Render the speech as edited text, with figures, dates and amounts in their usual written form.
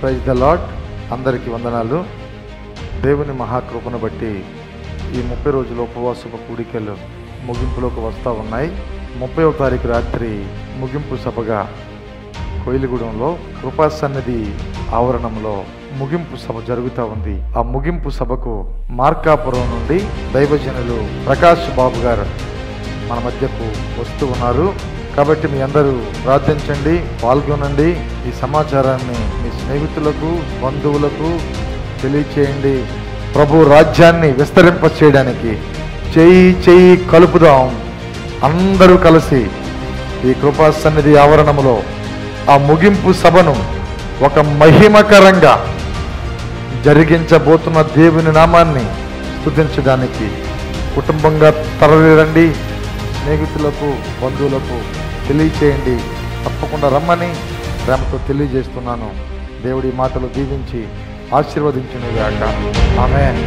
Praise the lord. అందరికీ వందనాలు. దేవుని మహాకృపను బట్టి ఈ 30 రోజుల ఉపవాసపు కూడికలు ముగింపులోకి వస్తూ ఉన్నాయి. 30వ తారీఖు రాత్రి ముగింపు సభగా కోయిలగూడెంలో కృపా సన్నిధి ఆవరణంలో ముగింపు సభ జరుగుతూ ఉంది. ఆ ముగింపు సభకు మార్కాపురం నుండి దైవజనులు ప్రకాష్ బాబు గారు మన మధ్యకు వస్తూ ఉన్నారు. కాబట్టి మీ అందరూ ప్రార్థించండి, పాల్గొనండి. ఈ సమాచారాన్ని మీ స్నేహితులకు, బంధువులకు తెలియచేయండి. ప్రభు రాజ్యాన్ని విస్తరింప చేయడానికి చేయి కలుపుదాం. అందరూ కలిసి ఈ కృపా సన్నిధి ఆవరణములో ఆ ముగింపు సభను ఒక మహిమకరంగా జరిగించబోతున్న దేవుని నామాన్ని స్తుతించడానికి కుటుంబంగా తరలిరండి. స్నేహితులకు, బంధువులకు తెలియచేయండి. తప్పకుండా రమ్మని ప్రేమతో తెలియజేస్తున్నాను. దేవుడి మాటలు దీవించి ఆశీర్వదించునుగాక. ఆమేన్.